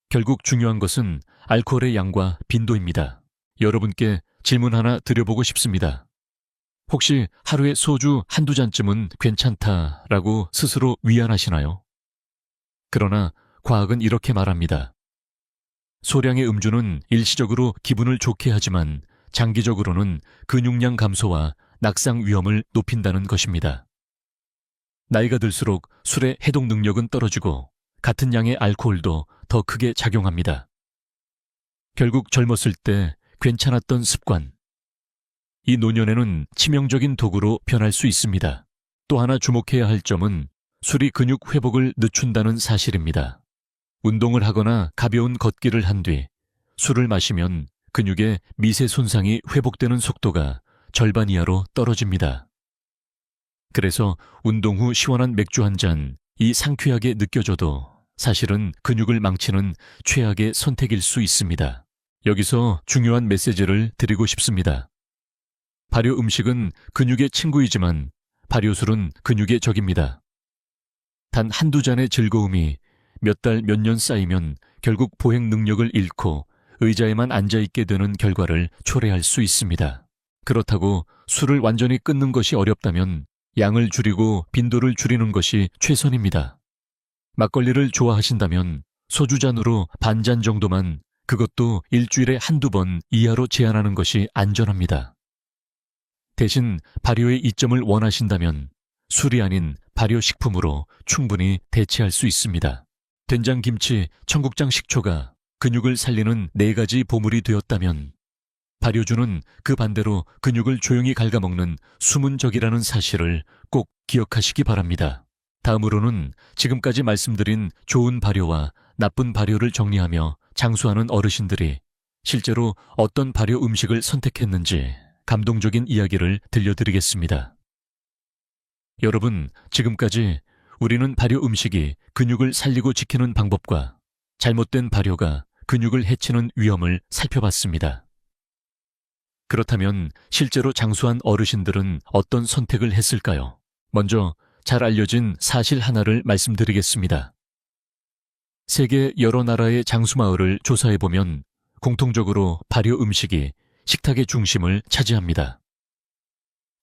결국 중요한 것은 알코올의 양과 빈도입니다. 여러분께 질문 하나 드려보고 싶습니다. 혹시 하루에 소주 한두 잔쯤은 괜찮다라고 스스로 위안하시나요? 그러나 과학은 이렇게 말합니다. 소량의 음주는 일시적으로 기분을 좋게 하지만 장기적으로는 근육량 감소와 낙상 위험을 높인다는 것입니다. 나이가 들수록 술의 해독 능력은 떨어지고 같은 양의 알코올도 더 크게 작용합니다. 결국 젊었을 때 괜찮았던 습관, 이 노년에는 치명적인 도구로 변할 수 있습니다. 또 하나 주목해야 할 점은 술이 근육 회복을 늦춘다는 사실입니다. 운동을 하거나 가벼운 걷기를 한 뒤 술을 마시면 근육의 미세 손상이 회복되는 속도가 절반 이하로 떨어집니다. 그래서 운동 후 시원한 맥주 한 잔, 이 상쾌하게 느껴져도 사실은 근육을 망치는 최악의 선택일 수 있습니다. 여기서 중요한 메시지를 드리고 싶습니다. 발효 음식은 근육의 친구이지만 발효술은 근육의 적입니다. 단 한두 잔의 즐거움이 몇 달, 몇 년 쌓이면 결국 보행 능력을 잃고 의자에만 앉아있게 되는 결과를 초래할 수 있습니다. 그렇다고 술을 완전히 끊는 것이 어렵다면 양을 줄이고 빈도를 줄이는 것이 최선입니다. 막걸리를 좋아하신다면 소주잔으로 반잔 정도만, 그것도 일주일에 한두 번 이하로 제한하는 것이 안전합니다. 대신 발효의 이점을 원하신다면 술이 아닌 발효식품으로 충분히 대체할 수 있습니다. 된장김치, 청국장 식초가 근육을 살리는 4가지 보물이 되었다면 발효주는 그 반대로 근육을 조용히 갉아먹는 숨은 적이라는 사실을 꼭 기억하시기 바랍니다. 다음으로는 지금까지 말씀드린 좋은 발효와 나쁜 발효를 정리하며 장수하는 어르신들이 실제로 어떤 발효 음식을 선택했는지 감동적인 이야기를 들려드리겠습니다. 여러분, 지금까지 우리는 발효 음식이 근육을 살리고 지키는 방법과 잘못된 발효가 근육을 해치는 위험을 살펴봤습니다. 그렇다면 실제로 장수한 어르신들은 어떤 선택을 했을까요? 먼저 잘 알려진 사실 하나를 말씀드리겠습니다. 세계 여러 나라의 장수마을을 조사해보면 공통적으로 발효 음식이 식탁의 중심을 차지합니다.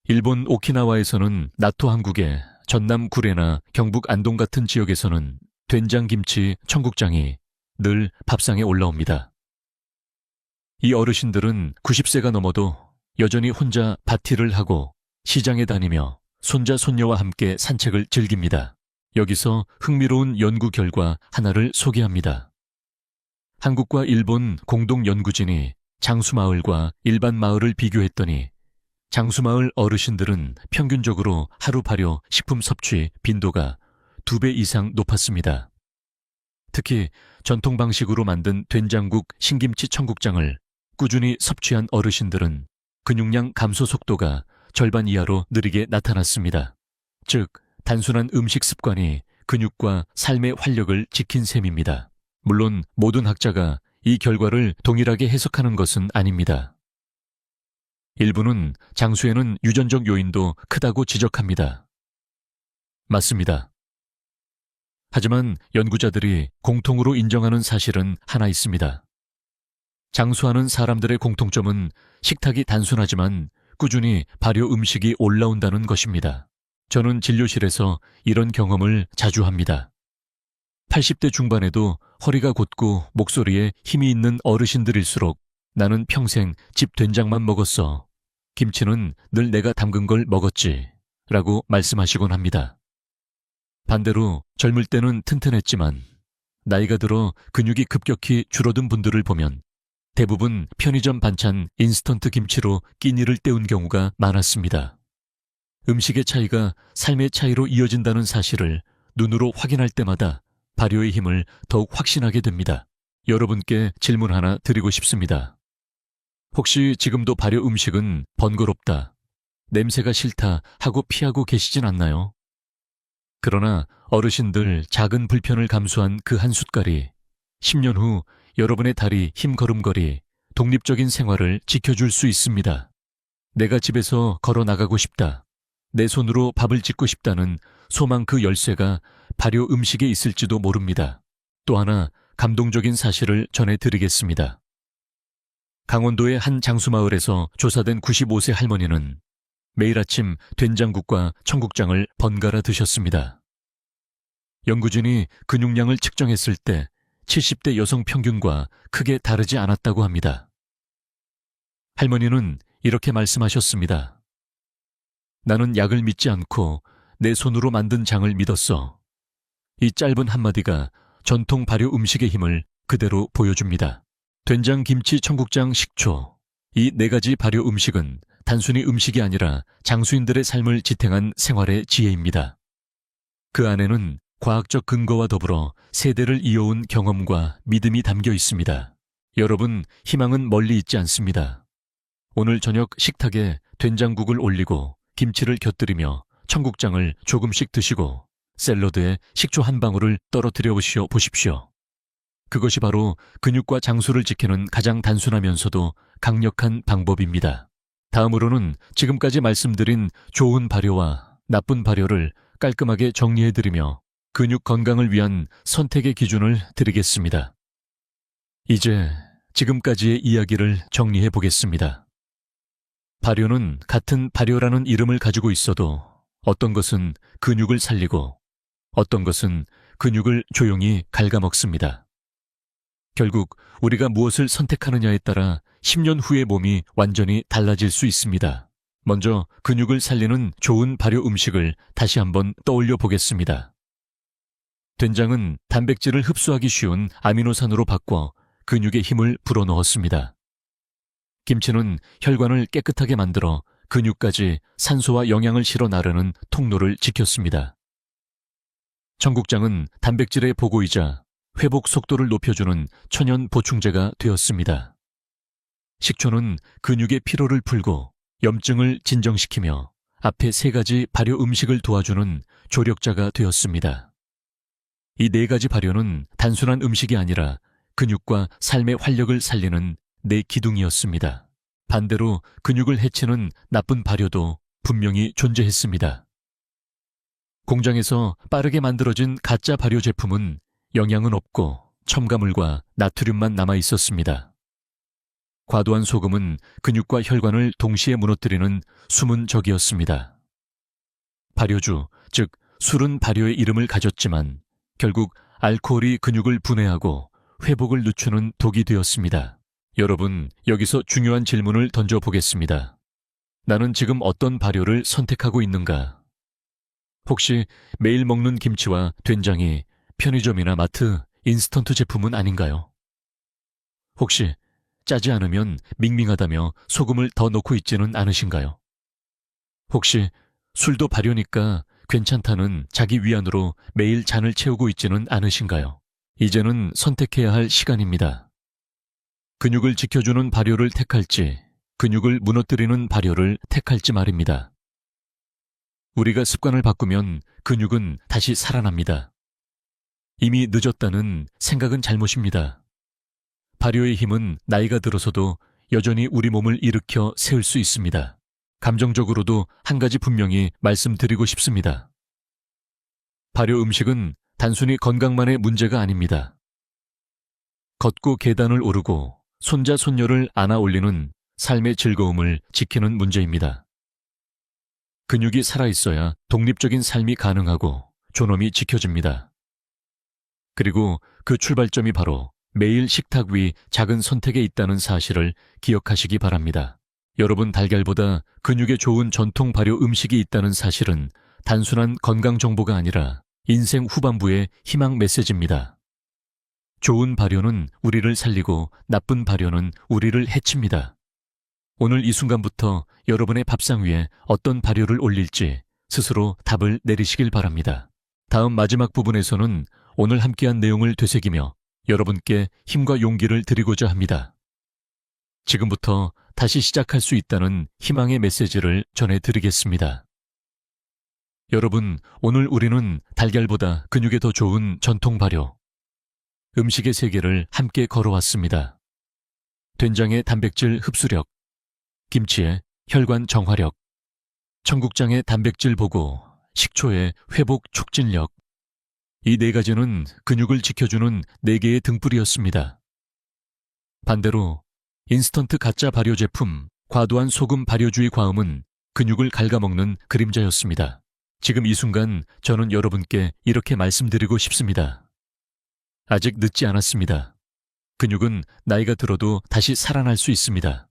일본 오키나와에서는 나토 한국의 전남 구례나 경북 안동 같은 지역에서는 된장김치, 청국장이 늘 밥상에 올라옵니다. 이 어르신들은 90세가 넘어도 여전히 혼자 밭일을 하고 시장에 다니며 손자 손녀와 함께 산책을 즐깁니다. 여기서 흥미로운 연구 결과 하나를 소개합니다. 한국과 일본 공동 연구진이 장수마을과 일반 마을을 비교했더니 장수마을 어르신들은 평균적으로 하루 발효 식품 섭취 빈도가 2배 이상 높았습니다. 특히 전통 방식으로 만든 된장국, 신김치, 청국장을 꾸준히 섭취한 어르신들은 근육량 감소 속도가 절반 이하로 느리게 나타났습니다. 즉, 단순한 음식 습관이 근육과 삶의 활력을 지킨 셈입니다. 물론 모든 학자가 이 결과를 동일하게 해석하는 것은 아닙니다. 일부는 장수에는 유전적 요인도 크다고 지적합니다. 맞습니다. 하지만 연구자들이 공통으로 인정하는 사실은 하나 있습니다. 장수하는 사람들의 공통점은 식탁이 단순하지만 꾸준히 발효 음식이 올라온다는 것입니다. 저는 진료실에서 이런 경험을 자주 합니다. 80대 중반에도 허리가 곧고 목소리에 힘이 있는 어르신들일수록 나는 평생 집 된장만 먹었어. 김치는 늘 내가 담근 걸 먹었지. 라고 말씀하시곤 합니다. 반대로 젊을 때는 튼튼했지만 나이가 들어 근육이 급격히 줄어든 분들을 보면 대부분 편의점 반찬 인스턴트 김치로 끼니를 때운 경우가 많았습니다. 음식의 차이가 삶의 차이로 이어진다는 사실을 눈으로 확인할 때마다 발효의 힘을 더욱 확신하게 됩니다. 여러분께 질문 하나 드리고 싶습니다. 혹시 지금도 발효 음식은 번거롭다, 냄새가 싫다 하고 피하고 계시진 않나요? 그러나 어르신들 작은 불편을 감수한 그 한 숟갈이 10년 후 여러분의 다리 힘걸음걸이, 독립적인 생활을 지켜줄 수 있습니다. 내가 집에서 걸어 나가고 싶다, 내 손으로 밥을 짓고 싶다는 소망 그 열쇠가 발효 음식에 있을지도 모릅니다. 또 하나 감동적인 사실을 전해드리겠습니다. 강원도의 한 장수마을에서 조사된 95세 할머니는 매일 아침 된장국과 청국장을 번갈아 드셨습니다. 연구진이 근육량을 측정했을 때 70대 여성 평균과 크게 다르지 않았다고 합니다. 할머니는 이렇게 말씀하셨습니다. 나는 약을 믿지 않고 내 손으로 만든 장을 믿었어. 이 짧은 한마디가 전통 발효 음식의 힘을 그대로 보여줍니다. 된장, 김치, 청국장, 식초. 이 네 가지 발효 음식은 단순히 음식이 아니라 장수인들의 삶을 지탱한 생활의 지혜입니다. 그 안에는 과학적 근거와 더불어 세대를 이어온 경험과 믿음이 담겨 있습니다. 여러분, 희망은 멀리 있지 않습니다. 오늘 저녁 식탁에 된장국을 올리고 김치를 곁들이며 청국장을 조금씩 드시고 샐러드에 식초 한 방울을 떨어뜨려 보십시오. 그것이 바로 근육과 장수를 지키는 가장 단순하면서도 강력한 방법입니다. 다음으로는 지금까지 말씀드린 좋은 발효와 나쁜 발효를 깔끔하게 정리해드리며 근육 건강을 위한 선택의 기준을 드리겠습니다. 이제 지금까지의 이야기를 정리해 보겠습니다. 발효는 같은 발효라는 이름을 가지고 있어도 어떤 것은 근육을 살리고 어떤 것은 근육을 조용히 갉아먹습니다. 결국 우리가 무엇을 선택하느냐에 따라 10년 후의 몸이 완전히 달라질 수 있습니다. 먼저 근육을 살리는 좋은 발효 음식을 다시 한번 떠올려 보겠습니다. 된장은 단백질을 흡수하기 쉬운 아미노산으로 바꿔 근육의 힘을 불어넣었습니다. 김치는 혈관을 깨끗하게 만들어 근육까지 산소와 영양을 실어 나르는 통로를 지켰습니다. 청국장은 단백질의 보고이자 회복 속도를 높여주는 천연 보충제가 되었습니다. 식초는 근육의 피로를 풀고 염증을 진정시키며 앞에 세 가지 발효 음식을 도와주는 조력자가 되었습니다. 이 네 가지 발효는 단순한 음식이 아니라 근육과 삶의 활력을 살리는 내 기둥이었습니다. 반대로 근육을 해치는 나쁜 발효도 분명히 존재했습니다. 공장에서 빠르게 만들어진 가짜 발효 제품은 영양은 없고 첨가물과 나트륨만 남아 있었습니다. 과도한 소금은 근육과 혈관을 동시에 무너뜨리는 숨은 적이었습니다. 발효주, 즉 술은 발효의 이름을 가졌지만 결국 알코올이 근육을 분해하고 회복을 늦추는 독이 되었습니다. 여러분, 여기서 중요한 질문을 던져보겠습니다. 나는 지금 어떤 발효를 선택하고 있는가? 혹시 매일 먹는 김치와 된장이 편의점이나 마트, 인스턴트 제품은 아닌가요? 혹시 짜지 않으면 밍밍하다며 소금을 더 넣고 있지는 않으신가요? 혹시 술도 발효니까 괜찮다는 자기 위안으로 매일 잔을 채우고 있지는 않으신가요? 이제는 선택해야 할 시간입니다. 근육을 지켜주는 발효를 택할지, 근육을 무너뜨리는 발효를 택할지 말입니다. 우리가 습관을 바꾸면 근육은 다시 살아납니다. 이미 늦었다는 생각은 잘못입니다. 발효의 힘은 나이가 들어서도 여전히 우리 몸을 일으켜 세울 수 있습니다. 감정적으로도 한 가지 분명히 말씀드리고 싶습니다. 발효 음식은 단순히 건강만의 문제가 아닙니다. 걷고 계단을 오르고 손자 손녀를 안아 올리는 삶의 즐거움을 지키는 문제입니다. 근육이 살아있어야 독립적인 삶이 가능하고 존엄이 지켜집니다. 그리고 그 출발점이 바로 매일 식탁 위 작은 선택에 있다는 사실을 기억하시기 바랍니다. 여러분, 달걀보다 근육에 좋은 전통 발효 음식이 있다는 사실은 단순한 건강 정보가 아니라 인생 후반부의 희망 메시지입니다. 좋은 발효는 우리를 살리고 나쁜 발효는 우리를 해칩니다. 오늘 이 순간부터 여러분의 밥상 위에 어떤 발효를 올릴지 스스로 답을 내리시길 바랍니다. 다음 마지막 부분에서는 오늘 함께한 내용을 되새기며 여러분께 힘과 용기를 드리고자 합니다. 지금부터 다시 시작할 수 있다는 희망의 메시지를 전해드리겠습니다. 여러분, 오늘 우리는 달걀보다 근육에 더 좋은 전통 발효, 음식의 세계를 함께 걸어왔습니다. 된장의 단백질 흡수력, 김치의 혈관 정화력, 청국장의 단백질 보고, 식초의 회복 촉진력. 이 네 가지는 근육을 지켜주는 네 개의 등불이었습니다. 반대로 인스턴트 가짜 발효 제품, 과도한 소금 발효주의 과음은 근육을 갉아먹는 그림자였습니다. 지금 이 순간 저는 여러분께 이렇게 말씀드리고 싶습니다. 아직 늦지 않았습니다. 근육은 나이가 들어도 다시 살아날 수 있습니다.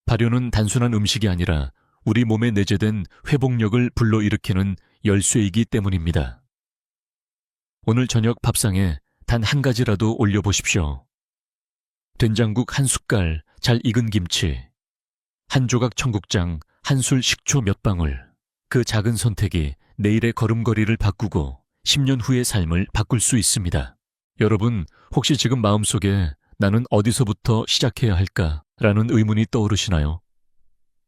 발효는 단순한 음식이 아니라 우리 몸에 내재된 회복력을 불러일으키는 열쇠이기 때문입니다. 오늘 저녁 밥상에 단 한 가지라도 올려보십시오. 된장국 한 숟갈, 잘 익은 김치, 한 조각 청국장, 한 술 식초 몇 방울. 그 작은 선택이 내일의 걸음걸이를 바꾸고 10년 후의 삶을 바꿀 수 있습니다. 여러분, 혹시 지금 마음속에 나는 어디서부터 시작해야 할까라는 의문이 떠오르시나요?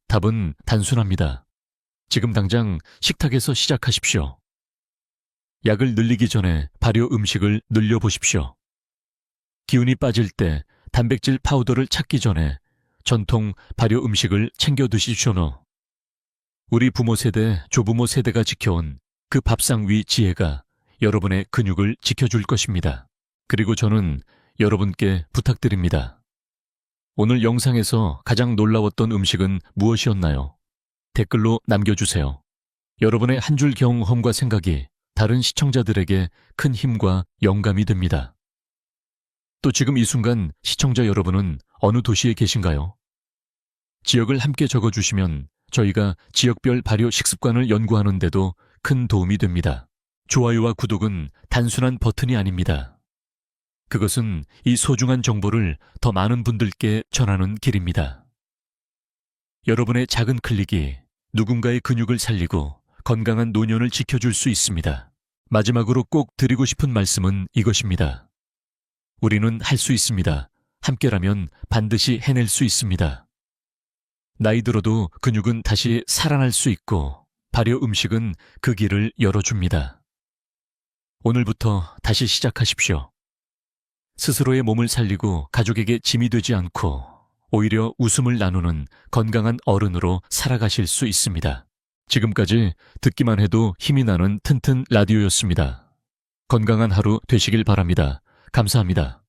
답은 단순합니다. 지금 당장 식탁에서 시작하십시오. 약을 늘리기 전에 발효 음식을 늘려보십시오. 기운이 빠질 때 단백질 파우더를 찾기 전에 전통 발효 음식을 챙겨 드십시오. 우리 부모 세대, 조부모 세대가 지켜온 그 밥상 위 지혜가 여러분의 근육을 지켜줄 것입니다. 그리고 저는 여러분께 부탁드립니다. 오늘 영상에서 가장 놀라웠던 음식은 무엇이었나요? 댓글로 남겨주세요. 여러분의 한 줄 경험과 생각이 다른 시청자들에게 큰 힘과 영감이 됩니다. 또 지금 이 순간 시청자 여러분은 어느 도시에 계신가요? 지역을 함께 적어주시면 저희가 지역별 발효 식습관을 연구하는 데도 큰 도움이 됩니다. 좋아요와 구독은 단순한 버튼이 아닙니다. 그것은 이 소중한 정보를 더 많은 분들께 전하는 길입니다. 여러분의 작은 클릭이 누군가의 근육을 살리고 건강한 노년을 지켜줄 수 있습니다. 마지막으로 꼭 드리고 싶은 말씀은 이것입니다. 우리는 할 수 있습니다. 함께라면 반드시 해낼 수 있습니다. 나이 들어도 근육은 다시 살아날 수 있고 발효 음식은 그 길을 열어줍니다. 오늘부터 다시 시작하십시오. 스스로의 몸을 살리고 가족에게 짐이 되지 않고 오히려 웃음을 나누는 건강한 어른으로 살아가실 수 있습니다. 지금까지 듣기만 해도 힘이 나는 튼튼 라디오였습니다. 건강한 하루 되시길 바랍니다. 감사합니다.